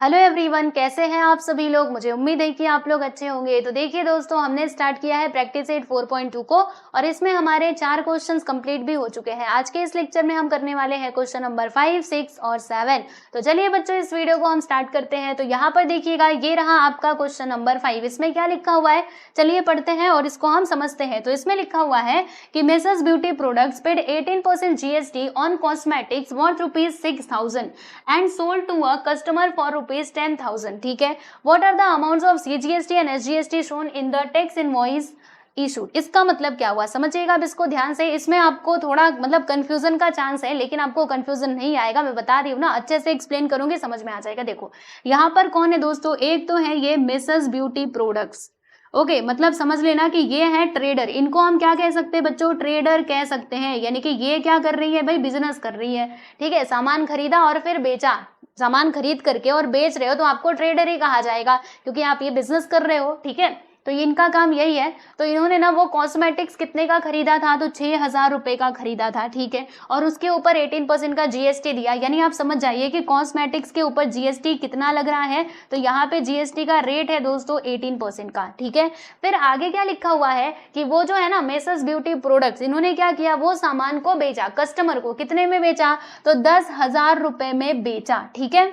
Hello everyone, कैसे हैं आप सभी लोग। मुझे उम्मीद है कि आप लोग अच्छे होंगे। तो देखिए दोस्तों, हमने स्टार्ट किया है प्रैक्टिस सेट 4.2 को और इसमें हमारे 4 क्वेश्चंस कंप्लीट भी हो चुके हैं। आज के इस लेक्चर में हम करने वाले हैं क्वेश्चन नंबर 5, 6 और 7। तो चलिए बच्चों, इस वीडियो को हम स्टार्ट करते हैं। तो यहाँ पर देखिएगा, ये रहा आपका क्वेश्चन नंबर 5। इसमें क्या लिखा हुआ है, चलिए पढ़ते हैं और इसको हम समझते हैं। तो इसमें लिखा हुआ है कि messrs beauty products paid 18% GST on cosmetics worth ₹6,000 and sold to a customer for ₹10,000। ठीक है। What are the amounts of CGST and SGST shown in the tax invoice issued. इसका मतलब क्या हुआ, समझिएगा अब इसको ध्यान से। इसमें आपको थोड़ा मतलब कंफ्यूजन का चांस है, लेकिन आपको कंफ्यूजन नहीं आएगा। मैं बता रही हूँ ना, अच्छे से एक्सप्लेन करूंगी, समझ में आ जाएगा। देखो यहाँ पर कौन है दोस्तों, एक तो है ये मेसर्स ब्यूटी प्रोडक्ट्स। ओके, मतलब समझ लेना कि ये है ट्रेडर। इनको हम क्या कह सकते हैं बच्चों, ट्रेडर कह सकते हैं। यानी कि ये क्या कर रही है भाई, बिजनेस कर रही है। ठीक है, सामान खरीदा और फिर बेचा। सामान खरीद करके और बेच रहे हो तो आपको ट्रेडर ही कहा जाएगा, क्योंकि आप ये बिजनेस कर रहे हो। ठीक है, तो इनका काम यही है। तो इन्होंने ना वो कॉस्मेटिक्स कितने का खरीदा था, तो 6,000 रुपए का खरीदा था। ठीक है, और उसके ऊपर 18% का जीएसटी दिया। यानी आप समझ जाइए कि कॉस्मेटिक्स के ऊपर जीएसटी कितना लग रहा है। तो यहाँ पे जीएसटी का रेट है दोस्तों 18% का। ठीक है, फिर आगे क्या लिखा हुआ है कि वो जो है ना मेसर्स ब्यूटी प्रोडक्ट्स, इन्होंने क्या किया, वो सामान को बेचा कस्टमर को। कितने में बेचा, तो 10,000 रुपए में बेचा। ठीक है,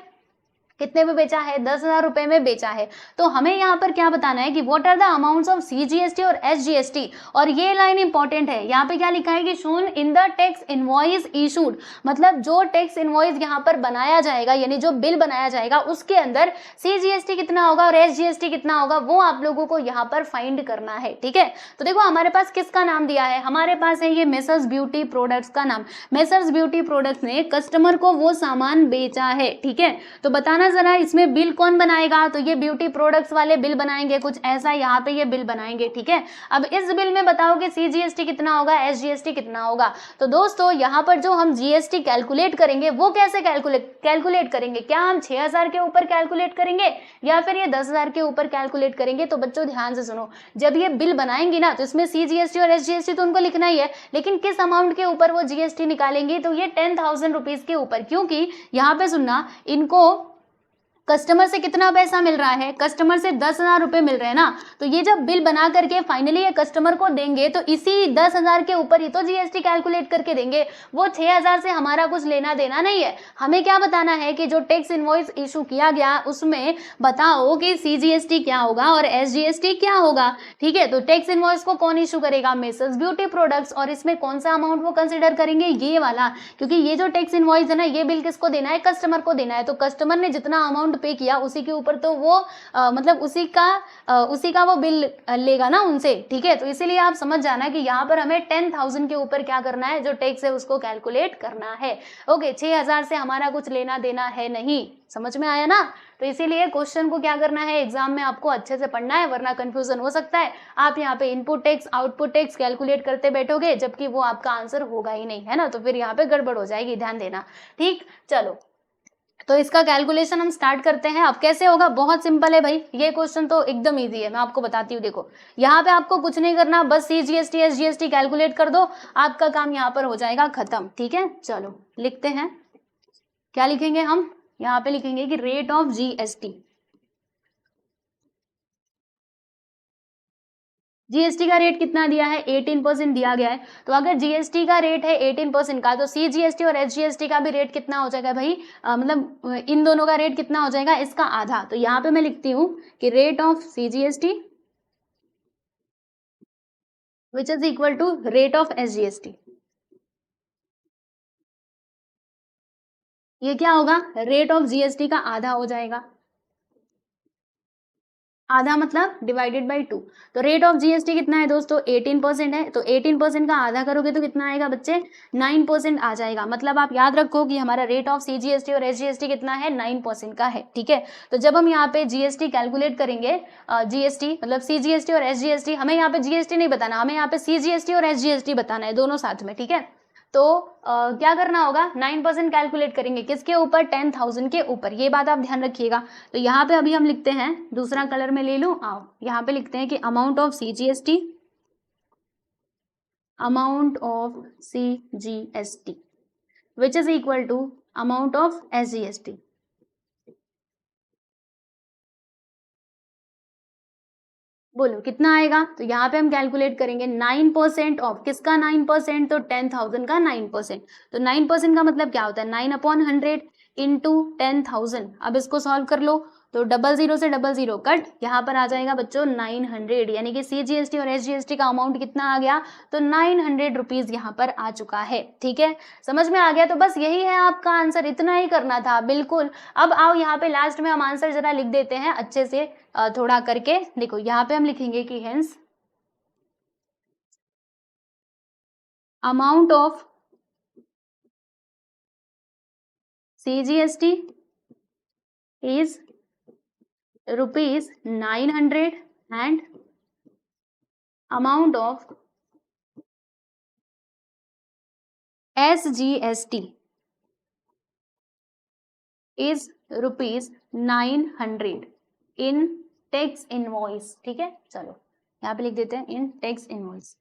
कितने में बेचा है, 10,000 रुपए में बेचा है। तो हमें यहाँ पर क्या बताना है कि what are the amounts of CGST और एसजीएसटी। और ये लाइन इंपॉर्टेंट है, यहाँ पे क्या लिखा है कि shown in the tax invoice issued. मतलब जो टैक्स इनवॉइस यहाँ पर बनाया जाएगा, यानी जो बिल बनाया जाएगा, उसके अंदर सीजीएसटी कितना होगा और एसजीएसटी कितना होगा, वो आप लोगों को यहाँ पर फाइंड करना है। ठीक है, तो देखो हमारे पास किसका नाम दिया है, हमारे पास है ये मेसर्स ब्यूटी प्रोडक्ट्स का नाम। मेसर्स ब्यूटी प्रोडक्ट्स ने कस्टमर को वो सामान बेचा है। ठीक है, तो बताना जरा इसमें बिल कौन बनाएगा, तो ये ब्यूटी प्रोडक्ट्स वाले बिल बनाएंगे, कुछ ऐसा यहाँ पे ये बिल बनाएंगे। ठीक है, अब इस बिल में बताओ कि सीजीएसटी कितना होगा, एसजीएसटी कितना होगा। तो दोस्तों यहाँ पर जो हम जीएसटी कैलकुलेट करेंगे, वो कैसे कैलकुलेट करेंगे, क्या हम 6,000 के ऊपर कैलकुलेट करेंगे या फिर ये 10,000 के ऊपर कैलकुलेट करेंगे। तो बच्चों ध्यान से सुनो, जब ये बिल बनाएंगी ना, तो इसमें सीजीएसटी और एसजीएसटी तो उनको लिखना ही है, लेकिन किस अमाउंट के ऊपर वो जीएसटी निकालेंगी, तो ये 10,000 रुपीज के ऊपर। क्योंकि यहाँ पे सुनना, इनको कस्टमर से कितना पैसा मिल रहा है, कस्टमर से 10,000 रुपए मिल रहे हैं ना। तो ये जब बिल बना करके फाइनली ये कस्टमर को देंगे, तो इसी 10,000 के ऊपर ही तो जीएसटी कैलकुलेट करके देंगे। वो 6,000 से हमारा कुछ लेना देना नहीं है। हमें क्या बताना है कि जो टैक्स इनवॉइस इशू किया गया, उसमें बताओ कि सीजीएसटी क्या होगा और एसजीएसटी क्या होगा। ठीक है, तो टैक्स इनवॉइस को कौन इशू करेगा, मेसर्स ब्यूटी प्रोडक्ट्स। और इसमें कौन सा अमाउंट वो कंसिडर करेंगे, ये वाला। क्योंकि ये जो टैक्स इनवॉइस है ना, ये बिल किसको देना है, कस्टमर को देना है। तो कस्टमर ने जितना अमाउंट पे किया, उसी के ऊपर तो वो मतलब उसी का वो बिल लेगा ना उनसे। ठीक है, तो इसीलिए आप समझ जाना कि यहाँ पर हमें 10,000 के ऊपर क्या करना है, जो टैक्स है उसको कैलकुलेट करना है। ओके, 6,000 से हमारा कुछ लेना देना है नहीं। समझ में आया ना। तो इसीलिए क्वेश्चन को क्या करना है, एग्जाम में आपको अच्छे से पढ़ना है, वरना कंफ्यूजन हो सकता है। आप यहाँ पे input tax output tax calculate करते बैठोगे, जबकि वो आपका आंसर होगा ही नहीं, है ना। तो फिर यहाँ पे गड़बड़ हो जाएगी, ध्यान देना। ठीक, चलो तो इसका कैलकुलेशन हम स्टार्ट करते हैं। अब कैसे होगा, बहुत सिंपल है भाई, ये क्वेश्चन तो एकदम इजी है। मैं आपको बताती हूँ, देखो यहाँ पे आपको कुछ नहीं करना, बस सीजीएसटी एसजीएसटी कैलकुलेट कर दो, आपका काम यहाँ पर हो जाएगा खत्म। ठीक है, चलो लिखते हैं। क्या लिखेंगे हम, यहाँ पे लिखेंगे कि रेट ऑफ जीएसटी। जीएसटी का रेट कितना दिया है, 18% दिया गया है। तो अगर जीएसटी का रेट है 18% का, तो सीजीएसटी और एसजीएसटी का भी रेट कितना हो जाएगा भाई, मतलब इन दोनों का रेट कितना हो जाएगा, इसका आधा। तो यहाँ पे मैं लिखती हूँ कि rate of CGST which is equal to rate of SGST. ये क्या होगा, रेट ऑफ जीएसटी का आधा हो जाएगा। आधा मतलब डिवाइडेड बाई 2। तो रेट ऑफ जीएसटी कितना है दोस्तों, 18% है। तो 18% का आधा करोगे तो कितना आएगा बच्चे, 9% आ जाएगा। मतलब आप याद रखो कि हमारा रेट ऑफ सीजीएसटी और एसजीएसटी कितना है, 9% का है। ठीक है, तो जब हम यहाँ पे जीएसटी कैलकुलेट करेंगे, जीएसटी मतलब सीजीएसटी और एसजीएसटी, हमें यहाँ पे जीएसटी नहीं बताना, हमें यहाँ पे सीजीएसटी और एसजीएसटी बताना है, दोनों साथ में। ठीक है, तो क्या करना होगा, 9% कैलकुलेट करेंगे, किसके ऊपर, 10,000 के ऊपर। ये बात आप ध्यान रखिएगा। तो यहाँ पे अभी हम लिखते हैं, दूसरा कलर में ले लूं, आओ यहाँ पे लिखते हैं कि amount of CGST, amount of CGST which is equal to amount of SGST. बोलो कितना आएगा। तो यहाँ पे हम कैलकुलेट करेंगे 9% ऑफ किसका 9%, तो 10,000 का 9%। तो 9% का मतलब क्या होता है 9/100 इंटू 10,000। अब इसको सॉल्व कर लो तो 00 से 00 कट, यहाँ पर आ जाएगा बच्चों 900, यानी कि CGST और SGST का अमाउंट कितना आ गया, तो 900 रुपीज यहाँ पर आ चुका है। ठीक है, समझ में आ गया। तो बस यही है आपका आंसर, इतना ही करना था बिल्कुल। अब आओ यहाँ पे लास्ट में हम आंसर जरा लिख देते हैं अच्छे से थोड़ा करके। देखो यहाँ पे हम लिखेंगे कि hence amount of CGST is rupees 900 and amount of SGST is rupees 900 in tax invoice। ठीक है, चलो यहाँ पे लिख देते हैं इन टैक्स इनवॉइस।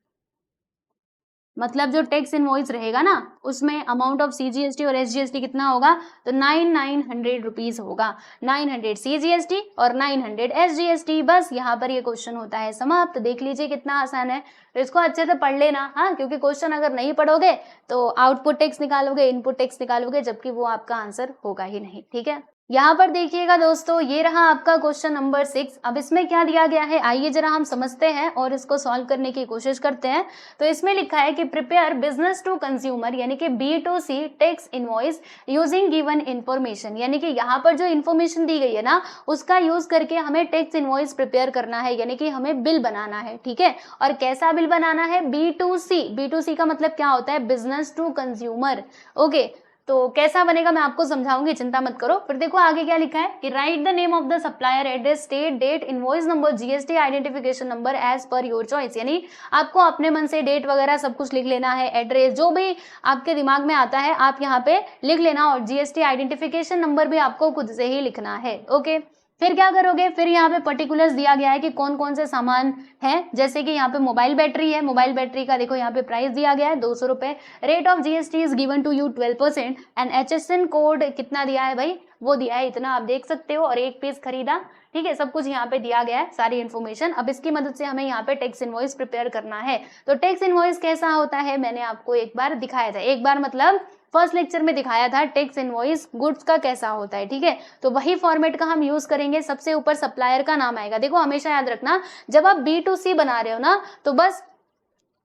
मतलब जो टैक्स इनवॉइस रहेगा ना उसमें अमाउंट ऑफ CGST और SGST कितना होगा, तो 900 रुपीज होगा। 900 CGST और 900 SGST। बस यहाँ पर ये क्वेश्चन होता है समाप्त। देख लीजिए कितना आसान है, तो इसको अच्छे से पढ़ लेना। हाँ, क्योंकि क्वेश्चन अगर नहीं पढ़ोगे तो आउटपुट टैक्स निकालोगे, इनपुट टैक्स निकालोगे, जबकि वो आपका आंसर होगा ही नहीं। ठीक है, यहाँ पर देखिएगा दोस्तों, ये रहा आपका क्वेश्चन नंबर 6। अब इसमें क्या दिया गया है आइए जरा हम समझते हैं और इसको सॉल्व करने की कोशिश करते हैं। तो इसमें लिखा है कि प्रिपेयर बिजनेस टू कंज्यूमर यानी कि B2C tax invoice using given information, यानी कि यहाँ पर जो इन्फॉर्मेशन दी गई है ना उसका यूज करके हमें टैक्स इनवॉइस प्रिपेयर करना है, यानी कि हमें बिल बनाना है। ठीक है, और कैसा बिल बनाना है, B2C का मतलब क्या होता है, बिजनेस टू कंज्यूमर। ओके, तो कैसा बनेगा मैं आपको समझाऊंगी, चिंता मत करो। फिर देखो आगे क्या लिखा है कि write the name of the supplier, address, state, date, invoice number, GST identification number as per your choice. यानी आपको अपने मन से डेट वगैरह सब कुछ लिख लेना है, एड्रेस जो भी आपके दिमाग में आता है आप यहाँ पे लिख लेना, और GST आइडेंटिफिकेशन नंबर भी आपको खुद से ही लिखना है। ओके, फिर क्या करोगे, फिर यहाँ पे पर्टिकुलर्स दिया गया है कि कौन कौन से सामान है, जैसे कि यहाँ पे मोबाइल बैटरी है, मोबाइल बैटरी का देखो यहाँ पे प्राइस दिया गया है 200 रुपए। Rate of GST is given to you 12% and HSN code कितना दिया है भाई, वो दिया है इतना, आप देख सकते हो, और एक पीस खरीदा। ठीक है, सब कुछ यहाँ पे दिया गया है, सारी इन्फॉर्मेशन। अब इसकी मदद से हमें यहाँ पे टैक्स इनवॉइस प्रिपेयर करना है। तो टैक्स इनवॉइस कैसा होता है मैंने आपको एक बार दिखाया था, एक बार मतलब फर्स्ट लेक्चर में दिखाया था टैक्स इनवॉइस गुड्स का कैसा होता है। ठीक है, तो वही फॉर्मेट का हम यूज करेंगे। सबसे ऊपर सप्लायर का नाम आएगा। देखो हमेशा याद रखना, जब आप B2C बना रहे हो ना तो बस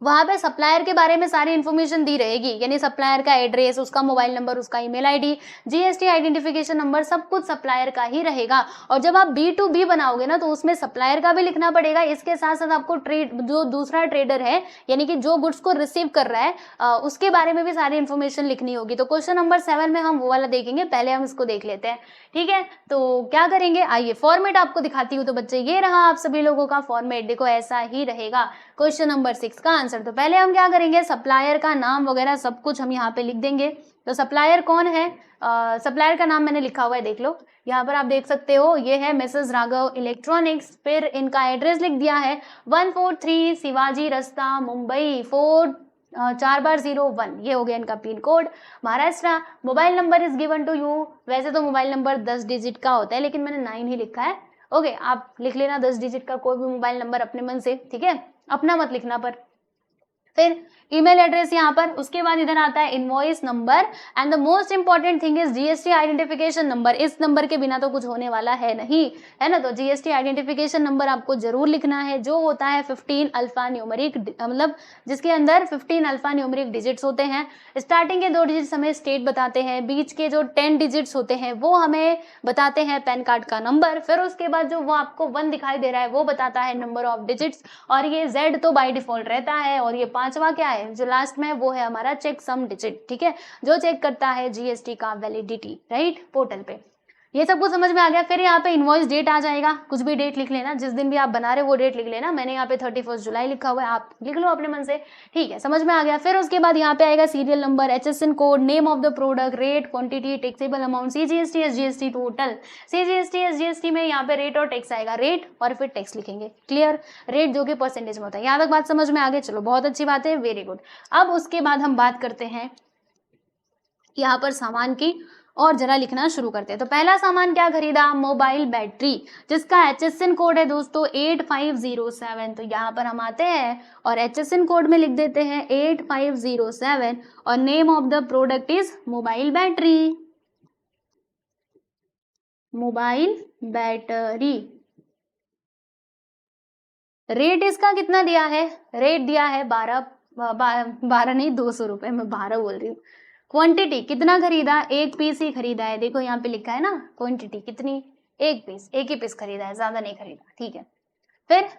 वहां पे सप्लायर के बारे में सारी इन्फॉर्मेशन दी रहेगी, यानी सप्लायर का एड्रेस, उसका मोबाइल नंबर, उसका email ID, GST identification number, सब कुछ सप्लायर का ही रहेगा। और जब आप B2B बनाओगे ना तो उसमें सप्लायर का भी लिखना पड़ेगा, इसके साथ साथ आपको जो दूसरा ट्रेडर है यानी कि जो गुड्स को रिसीव कर रहा है उसके बारे में भी सारी इन्फॉर्मेशन लिखनी होगी। तो क्वेश्चन नंबर 7 में हम वो वाला देखेंगे, पहले हम इसको देख लेते हैं। ठीक है, तो क्या करेंगे, आइए फॉर्मेट आपको दिखाती हूँ। तो बच्चे ये रहा आप सभी लोगों का फॉर्मेट, देखो ऐसा ही रहेगा क्वेश्चन नंबर 6 का आंसर। तो पहले हम क्या करेंगे, सप्लायर का नाम वगैरह सब कुछ हम यहाँ पे लिख देंगे। तो सप्लायर कौन है, सप्लायर का नाम मैंने लिखा हुआ है, देख लो यहाँ पर आप देख सकते हो, ये है मिसेस राघव इलेक्ट्रॉनिक्स। फिर इनका एड्रेस लिख दिया है 143 शिवाजी रास्ता, मुंबई 4/01, ये हो गया इनका pin code, Maharashtra. Mobile number is given to you, वैसे तो मोबाइल नंबर 10 डिजिट का होता है लेकिन मैंने 9 ही लिखा है। ओके, आप लिख लेना 10 डिजिट का कोई भी मोबाइल नंबर अपने मन से, ठीक है, अपना मत लिखना पर। फिर ईमेल एड्रेस यहाँ पर, उसके बाद इधर आता है invoice number and the most important thing is GST identification number. इस नंबर के बिना तो कुछ होने वाला है नहीं, है ना। तो GST आइडेंटिफिकेशन नंबर आपको जरूर लिखना है, जो होता है 15 अल्फा न्यूमेरिक, मतलब जिसके अंदर 15 अल्फा न्यूमेरिक डिजिट्स होते हैं। स्टार्टिंग के 2 डिजिट्स हमें स्टेट बताते हैं, बीच के जो 10 डिजिट्स होते हैं वो हमें बताते हैं पैन कार्ड का नंबर। फिर उसके बाद जो वो आपको 1 दिखाई दे रहा है वो बताता है नंबर ऑफ डिजिट्स, और ये Z तो बाय डिफॉल्ट रहता है। और ये 5वां क्या है जो लास्ट में, वो है हमारा चेक सम डिजिट। ठीक है, जो चेक करता है GST का वैलिडिटी, राइट, पोर्टल पे। ये सब कुछ समझ में आ गया। फिर यहाँ पे इनवॉइस डेट आ जाएगा, कुछ भी डेट लिख लेना, जिस दिन भी आप बना रहे हो वो डेट लिख लेना। मैंने यहाँ पे 31 जुलाई लिखा हुआ है, आप लिख लो अपने मन से, ठीक है, समझ में आ गया। फिर उसके बाद यहाँ पे आएगा serial number, HSN code, name of the product, rate, quantity, taxable amount, CGST SGST total. CGST SGST में यहाँ पे रेट और टैक्स आएगा, रेट और फिर टैक्स लिखेंगे, क्लियर। रेट जो कि परसेंटेज में होता है। यहाँ तक बात समझ में आ गई, चलो बहुत अच्छी बात है, वेरी गुड। अब उसके बाद हम बात करते हैं यहाँ पर सामान की, और जरा लिखना शुरू करते हैं। तो पहला सामान क्या खरीदा, मोबाइल बैटरी, जिसका HSN कोड है दोस्तों 8507। तो यहाँ पर हम आते हैं और HSN कोड में लिख देते हैं 8507 और name of the product is mobile battery, mobile battery. Rate इसका कितना दिया है, रेट दिया है 12 नहीं 200 रुपए, मैं 12 बोल रही हूँ। क्वांटिटी कितना खरीदा, एक पीस ही खरीदा है, देखो यहाँ पे लिखा है ना क्वांटिटी कितनी, एक पीस, एक ही पीस खरीदा है, ज्यादा नहीं खरीदा, ठीक है। फिर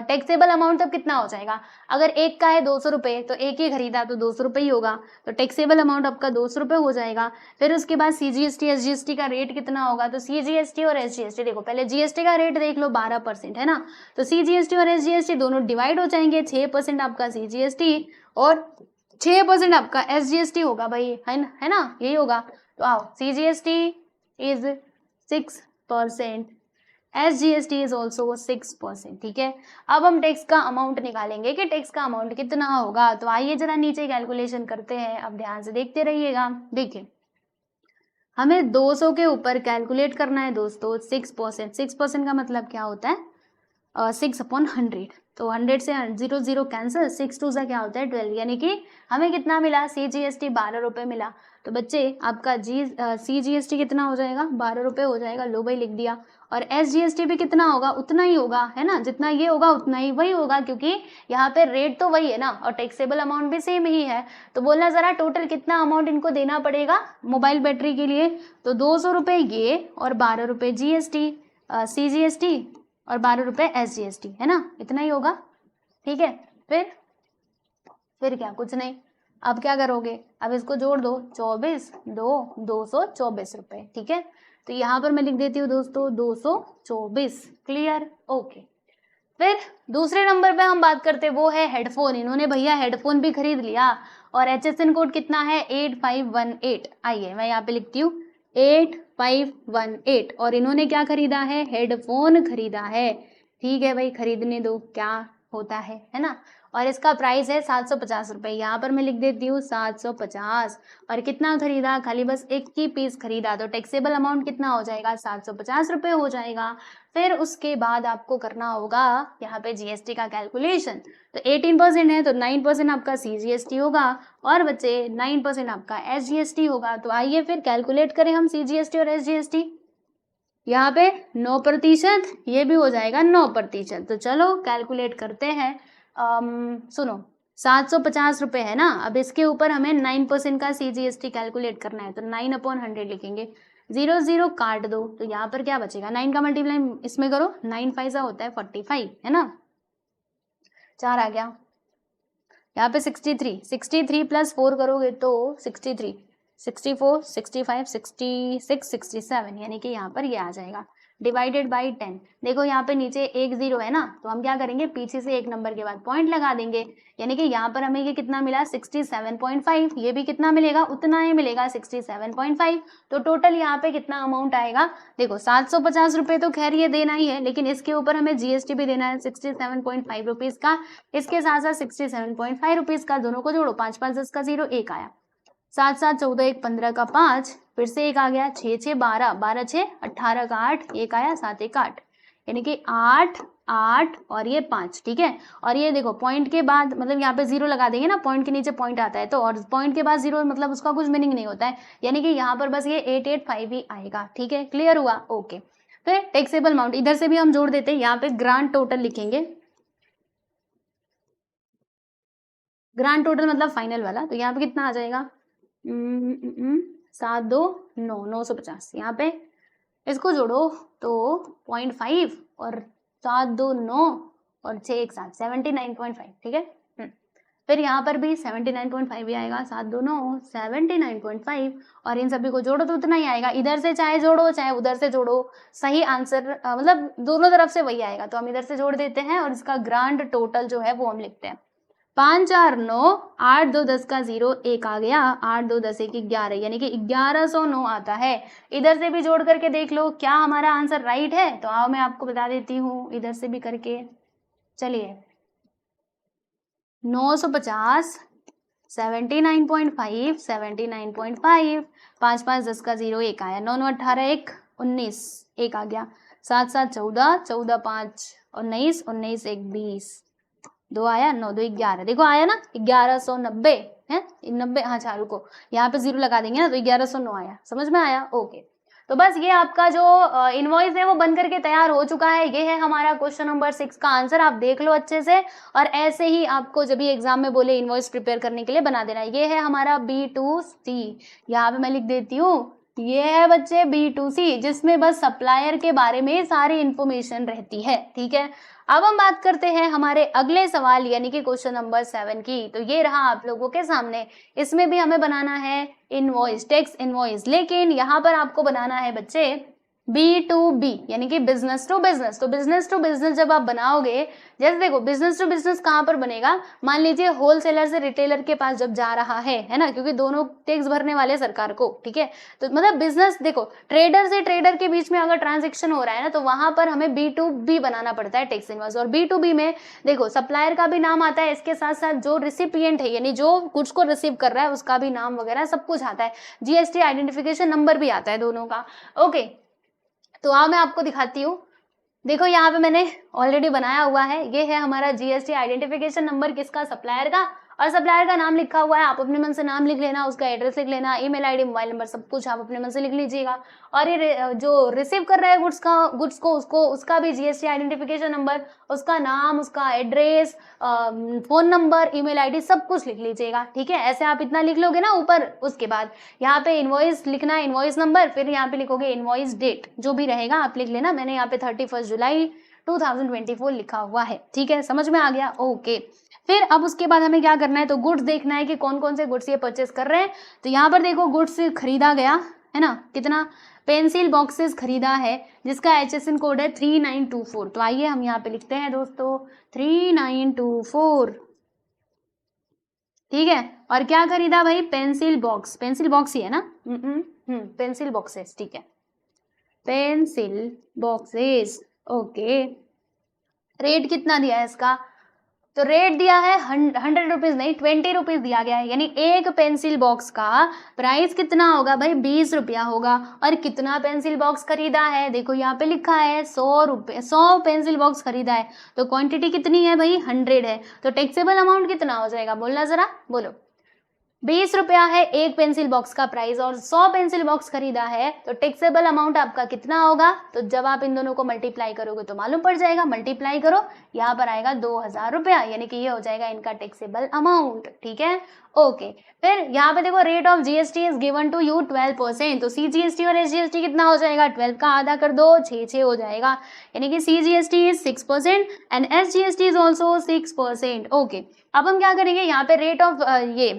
टैक्सेबल अमाउंट तब कितना हो जाएगा, अगर एक का है 200 रुपये तो एक ही खरीदा तो 200 रुपये ही होगा, तो टैक्सेबल अमाउंट आपका 200 रुपये हो जाएगा। फिर उसके बाद CGST SGST का रेट कितना होगा, तो CGST और SGST देखो पहले GST का रेट देख लो 12% है ना, तो CGST और SGST दोनों डिवाइड हो जाएंगे, 6% आपका CGST और 6% आपका SGST होगा भाई, है ना यही होगा। तो आओ CGST is 6%, SGST is also 6%, ठीक है। अब हम टैक्स का अमाउंट निकालेंगे कि टैक्स का अमाउंट कितना होगा, तो आइए जरा नीचे कैलकुलेशन करते हैं, अब ध्यान से देखते रहिएगा। देखिए हमें 200 के ऊपर कैलकुलेट करना है दोस्तों 6%, 6% का मतलब क्या होता है 6/100, तो 100 से 0 0 कैंसिल, 6 2 सा क्या होता है 12, यानी कि हमें कितना मिला, CGST 12 रुपये मिला। तो बच्चे आपका CGST कितना हो जाएगा, 12 रुपये हो जाएगा, लो भाई लिख दिया। और SGST भी कितना होगा, उतना ही होगा, है ना, जितना ये होगा उतना ही वही होगा, क्योंकि यहाँ पे रेट तो वही है ना और टैक्सेबल अमाउंट भी सेम ही है। तो बोलना जरा टोटल कितना अमाउंट इनको देना पड़ेगा मोबाइल बैटरी के लिए, तो 200 रुपये ये और 12 रुपये GST CGST और 12 रुपये SGST, है ना, इतना ही होगा, ठीक है। फिर क्या, कुछ नहीं, अब क्या करोगे, अब इसको जोड़ दो, 24 2 224 रुपये, ठीक है। तो यहाँ पर मैं लिख देती हूँ दोस्तों 224, क्लियर, ओके। फिर दूसरे नंबर पे हम बात करते हैं, वो है हेडफोन। इन्होंने भैया हेडफोन भी खरीद लिया और HSN कोड कितना है 8518, आइए मैं यहाँ पे लिखती हूँ 8518, और इन्होंने क्या खरीदा है, हेडफोन खरीदा है, ठीक है भाई खरीदने दो, क्या होता है ना। और इसका प्राइस है 750 रुपये, यहाँ पर मैं लिख देती हूँ 750, और कितना खरीदा, खाली बस एक ही पीस खरीदा, तो टैक्सेबल अमाउंट कितना हो जाएगा 750 रुपये हो जाएगा। फिर उसके बाद आपको करना होगा यहाँ पे GST का कैलकुलेशन, तो 18% है तो 9% आपका CGST होगा और बच्चे 9% आपका SGST होगा। तो आइए फिर कैलकुलेट करें हम CGST और SGST, यहाँ पे 9%, ये भी हो जाएगा 9%, तो चलो कैलकुलेट करते हैं। सुनो 750 रुपये है ना, अब इसके ऊपर हमें 9% का CGST कैलकुलेट करना है, तो 9/100 लिखेंगे, 0 0 काट दो, तो यहाँ पर क्या बचेगा, 9 का मल्टीप्लाई इसमें करो, 9 5 होता है 45, है ना, 4 आ गया, यहाँ पे 63 प्लस 4 करोगे तो 63, 64 65 66 67, यानी कि यहाँ पर ये आ जाएगा, डिवाइडेड बाई 10। देखो यहाँ पे नीचे एक 0 है ना, तो हम क्या करेंगे, पीछे से एक नंबर के बाद पॉइंट लगा देंगे, यानी कि यहाँ पर हमें ये कितना मिला 67.5, ये भी कितना मिलेगा, उतना ही मिलेगा 67.5। तो टोटल यहाँ पे कितना अमाउंट आएगा, देखो 750 रुपये तो खैर ये देना ही है, लेकिन इसके ऊपर हमें GST भी देना है 67.5 रुपीज़ का, इसके साथ साथ 67.5 रुपीज़ का, दोनों को जोड़ो, 5 5 10 का 0, 1 आया, 7 7 14 1 15 का 5, फिर से 1 आ गया, 6 6 12 12 6 18 का 8, 1 आया, 7 1 8, यानी कि 8 8 और ये 5, ठीक है। और ये देखो पॉइंट के बाद मतलब यहाँ पे 0 लगा देंगे ना, पॉइंट के नीचे पॉइंट आता है तो, और पॉइंट के बाद 0 मतलब उसका कुछ मीनिंग नहीं होता है, यानी कि यहाँ पर बस ये 885 ही आएगा, ठीक है, क्लियर हुआ, ओके। फिर टैक्सेबल अमाउंट इधर से भी हम जोड़ देते हैं, यहाँ पे ग्रांड टोटल लिखेंगे, ग्रांड टोटल मतलब फाइनल वाला, तो यहाँ पे कितना आ जाएगा 7 2 9 950, यहाँ पे इसको जोड़ो तो 0.5 और 7 2 9 और 6 1 7 79.5, ठीक है। फिर यहाँ पर भी 79.5 भी आएगा, 7 2 9 79.5, और इन सभी को जोड़ो तो उतना ही आएगा, इधर से चाहे जोड़ो चाहे उधर से जोड़ो, सही आंसर मतलब दोनों तरफ से वही आएगा, तो हम इधर से जोड़ देते हैं और इसका ग्रांड टोटल जो है वो हम लिखते हैं 5 4 9 8 2 10 का 0, 1 आ गया, 8 2 10 1 11, यानी कि 1109 आता है। इधर से भी जोड़ करके देख लो क्या हमारा आंसर राइट है, तो आओ मैं आपको बता देती हूँ इधर से भी करके, चलिए 950 79.5, 79.5, 5 5 10 का 0 1 आया, 9 9 18 1 19 1 आ गया, 7 7 14 14 5 19 19 1 20 2 आया, 9 2 11, देखो आया ना 1190 है 90। हाँ अच्छा रुको, यहाँ पे 0 लगा देंगे ना तो 1109 आया, समझ में आया? ओके, तो बस ये आपका जो इनवॉइस है वो बन करके तैयार हो चुका है। ये है हमारा क्वेश्चन नंबर 6 का आंसर, आप देख लो अच्छे से, और ऐसे ही आपको जब भी एग्जाम में बोले इनवॉइस प्रिपेयर करने के लिए बना देना। ये है हमारा B2C, यहाँ पे मैं लिख देती हूँ, ये है बच्चे B2C, जिसमें बस सप्लायर के बारे में सारी इंफॉर्मेशन रहती है। ठीक है, अब हम बात करते हैं हमारे अगले सवाल यानी कि क्वेश्चन नंबर 7 की। तो ये रहा आप लोगों के सामने, इसमें भी हमें बनाना है इनवॉइस, टैक्स इनवॉइस, लेकिन यहाँ पर आपको बनाना है बच्चे B2B यानी कि बिजनेस टू बिजनेस। तो बिजनेस टू बिजनेस जब आप बनाओगे, जैसे देखो बिजनेस टू बिजनेस कहाँ पर बनेगा, मान लीजिए होलसेलर से रिटेलर के पास जब जा रहा है ना, क्योंकि दोनों टैक्स भरने वाले सरकार को। ठीक है, तो मतलब बिजनेस देखो ट्रेडर से ट्रेडर के बीच में अगर ट्रांजेक्शन हो रहा है ना, तो वहां पर हमें B2B बनाना पड़ता है टैक्स इनवॉइस। और B2B में देखो सप्लायर का भी नाम आता है, इसके साथ साथ जो रिसिपिएंट है यानी जो कुछ को रिसीव कर रहा है उसका भी नाम वगैरह सब कुछ आता है, GST आइडेंटिफिकेशन नंबर भी आता है दोनों का। ओके, तो आओ मैं आपको दिखाती हूँ। देखो यहाँ पे मैंने ऑलरेडी बनाया हुआ है, ये है हमारा GST आइडेंटिफिकेशन नंबर, किसका, सप्लायर का, और सप्लायर का नाम लिखा हुआ है, आप अपने मन से नाम लिख लेना, उसका एड्रेस लिख लेना, ईमेल आईडी मोबाइल नंबर सब कुछ आप अपने मन से लिख लीजिएगा। और ये जो रिसीव कर रहा है गुड्स को उसको उसका भी GST आइडेंटिफिकेशन नंबर, उसका नाम, उसका address, phone number, email ID सब कुछ लिख लीजिएगा। ठीक है, ऐसे आप इतना लिख लोगे ना ऊपर, उसके बाद यहाँ पे इनवॉइस लिखना है, इनवॉइस नंबर, फिर यहाँ पे लिखोगे इनवॉइस डेट, जो भी रहेगा आप लिख लेना। मैंने यहाँ पे 31 जुलाई 2024 लिखा हुआ है। ठीक है, समझ में आ गया? ओके, फिर अब उसके बाद हमें क्या करना है, तो गुड्स देखना है कि कौन कौन से गुड्स ये परचेस कर रहे हैं। तो यहाँ पर देखो गुड्स खरीदा गया है ना, कितना, पेंसिल बॉक्सेस खरीदा है जिसका HSN कोड है 3924। तो आइए हम यहाँ पे लिखते हैं दोस्तों 3924। ठीक है, और क्या खरीदा भाई, पेंसिल बॉक्स, पेंसिल बॉक्स ही है ना, पेंसिल बॉक्सेस। ठीक है, पेंसिल बॉक्सेस। ओके, रेट कितना दिया है इसका, तो रेट दिया है 100 रुपीज नहीं 20 रुपीज दिया गया है, यानी एक पेंसिल बॉक्स का प्राइस कितना होगा भाई, 20 रुपया होगा। और कितना पेंसिल बॉक्स खरीदा है, देखो यहाँ पे लिखा है 100 रुपये, 100 पेंसिल बॉक्स खरीदा है, तो क्वांटिटी कितनी है भाई, 100 है, तो टैक्सेबल अमाउंट कितना हो जाएगा, बोलना जरा, बोलो। 20 रुपया है एक पेंसिल बॉक्स का प्राइस, और 100 पेंसिल बॉक्स खरीदा है, तो टैक्सेबल अमाउंट आपका कितना होगा, तो जब आप इन दोनों को मल्टीप्लाई करोगे तो मालूम पड़ जाएगा, मल्टीप्लाई करो, यहाँ पर आएगा 2000 रुपया, यानी कि ये हो जाएगा इनका टैक्सेबल अमाउंट। ठीक है, ओके, फिर यहाँ पे देखो rate of GST is given to you 12%, तो CGST और SGST कितना हो जाएगा, 12 का आधा कर दो, 6 हो जाएगा, यानी कि CGST is 6% and SGST is also 6%। Okay, अब हम क्या करेंगे, यहाँ पे रेट ऑफ ये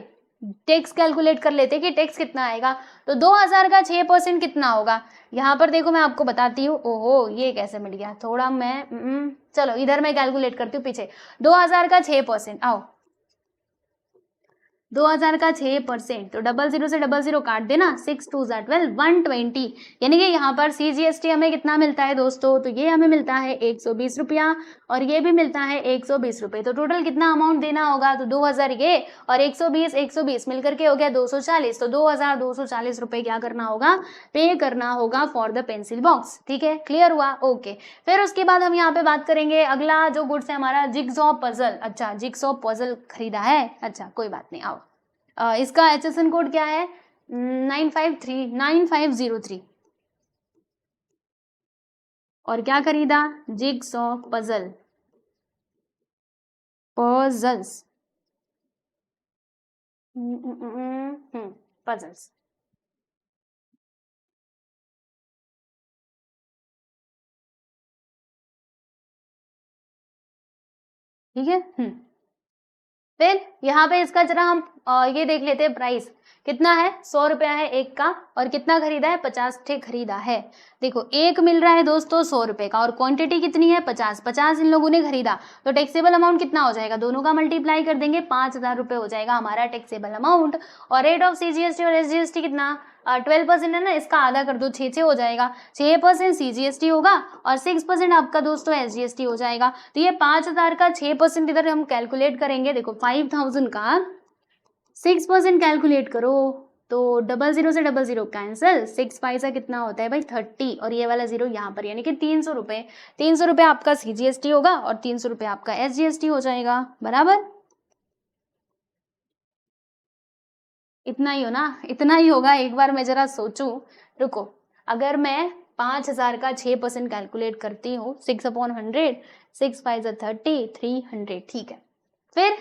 टैक्स कैलकुलेट कर लेते हैं कि टैक्स कितना आएगा, तो 2000 का 6% कितना होगा, यहाँ पर देखो मैं आपको बताती हूँ। ओहो, ये कैसे मिल गया, थोड़ा मैं चलो इधर मैं कैलकुलेट करती हूँ पीछे। 2000 का 6%, आओ 2000 का 6%, तो 00 से 00 काट देना, 6 2 12 120, यानी कि यहाँ पर CGST हमें कितना मिलता है दोस्तों, तो ये हमें मिलता है 120 रुपया, और ये भी मिलता है 120 रुपये, तो टोटल कितना अमाउंट देना होगा, तो 2000 ये और 120 मिलकर के हो गया 240, तो 2240 रुपये क्या करना होगा, पे करना होगा फॉर द पेंसिल बॉक्स। ठीक है, क्लियर हुआ? ओके, फिर उसके बाद हम यहाँ पे बात करेंगे, अगला जो गुड्स है हमारा जिगसॉ पजल। अच्छा, जिगसॉ पजल खरीदा है, अच्छा कोई बात नहीं, आओ इसका HSN कोड क्या है, 9503। और क्या खरीदा, जिगसॉ पजल, पजल्स, पजल्स। ठीक है, फिर यहाँ पे इसका जरा हम ये देख लेते हैं, प्राइस कितना है, 100 रुपया है एक का, और कितना खरीदा है, 50 ठे खरीदा है। देखो एक मिल रहा है दोस्तों 100 रुपये का, और क्वांटिटी कितनी है, 50 इन लोगों ने खरीदा, तो टैक्सेबल अमाउंट कितना हो जाएगा, दोनों का मल्टीप्लाई कर देंगे, 5000 रुपये हो जाएगा हमारा टैक्सेबल अमाउंट। और रेट ऑफ CGST और SGST कितना, 12% है ना, इसका आधा कर दो, 6 हो जाएगा, 6% CGST होगा और 6% आपका दोस्तों SGST हो जाएगा। तो ये 5000 का 6% इधर हम कैलकुलेट करेंगे, देखो 5000 का 6% कैलकुलेट करो तो 00 से 00 कैंसिल, 6 5 कितना होता है भाई 30 और ये वाला 0 यहाँ पर, यानी कि 300 रुपये। 300 रुपये आपका CGST होगा और 300 रुपये आपका SGST हो जाएगा, बराबर। इतना ही हो ना, इतना ही होगा। एक बार मैं जरा सोचूं, रुको। अगर मैं 5000 का 6% कैलकुलेट करती हूँ, 6/100, 6 5 30, 300, ठीक है। फिर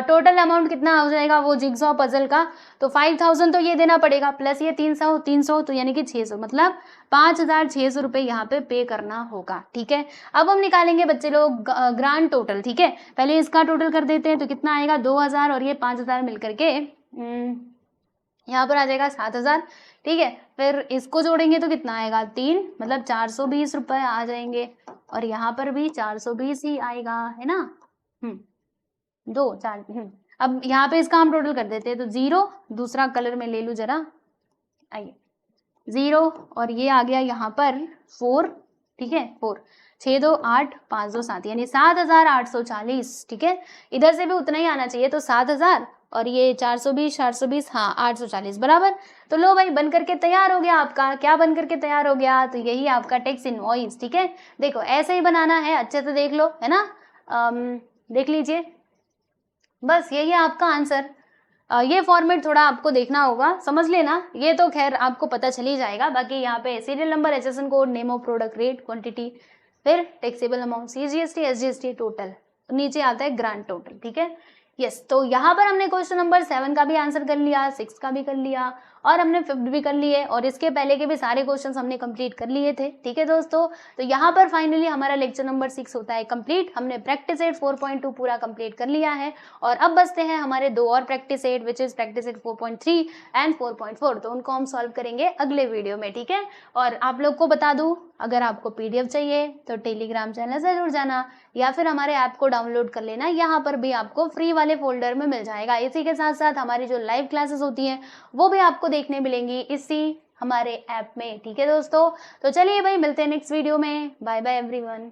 टोटल अमाउंट कितना हो जाएगा वो जिगसॉ पजल का, तो 5000 तो ये देना पड़ेगा, प्लस ये 300 तो यानी कि 600, मतलब 5600 रुपये यहाँ पे करना होगा, ठीक है। अब हम निकालेंगे बच्चे लोग ग्रांड टोटल, ठीक है। पहले इसका टोटल कर देते हैं, तो कितना आएगा 2000 और ये 5000 मिलकर के यहाँ पर आ जाएगा 7000, ठीक है। फिर इसको जोड़ेंगे तो कितना आएगा 3, मतलब 420 रुपये आ जाएंगे, और यहाँ पर भी 420 ही आएगा, है ना। 2 4 अब यहाँ पे इसका हम टोटल कर देते हैं, तो 0, दूसरा कलर में ले लूँ जरा, आइए 0 और ये आ गया यहाँ पर 4, ठीक है 4, 6 2 8 5 2 7, यानी 7840, ठीक है। इधर से भी उतना ही आना चाहिए, तो 7000 और ये 420 हाँ 840, बराबर। तो लो भाई बन करके तैयार हो गया आपका। क्या बन करके तैयार हो गया, तो यही आपका टैक्स इनवॉइस, ठीक है। देखो ऐसे ही बनाना है, अच्छे से देख लो, है ना। देख लीजिए, बस यही है आपका आंसर। ये फॉर्मेट थोड़ा आपको देखना होगा, समझ लेना। ये तो खैर आपको पता चल ही जाएगा। बाकी यहाँ पे serial number, HSN code, name of product, rate, quantity, फिर taxable amount, CGST, SGST, total, नीचे आता है ग्रांड टोटल, ठीक है। यस, तो यहाँ पर हमने क्वेश्चन नंबर 7 का भी आंसर कर लिया, 6 का भी कर लिया, और हमने 5th भी कर लिए, और इसके पहले के भी सारे क्वेश्चंस हमने कंप्लीट कर लिए थे, ठीक है दोस्तों। तो यहाँ पर फाइनली हमारा लेक्चर नंबर 6 होता है कंप्लीट। हमने प्रैक्टिस सेट 4.2 पूरा कंप्लीट कर लिया है, और अब बचते हैं हमारे 2 और practice set, which is practice set 4.3 and 4.4। तो उनको हम सॉल्व करेंगे अगले वीडियो में, ठीक है। और आप लोग को बता दूं, अगर आपको PDF चाहिए तो टेलीग्राम चैनल से जुड़ जाना, या फिर हमारे ऐप को डाउनलोड कर लेना, यहाँ पर भी आपको फ्री वाले फोल्डर में मिल जाएगा। इसी के साथ साथ हमारी जो लाइव क्लासेस होती हैं वो भी आपको देखने मिलेंगी इसी हमारे ऐप में, ठीक है दोस्तों। तो चलिए भाई, मिलते हैं नेक्स्ट वीडियो में। Bye bye everyone.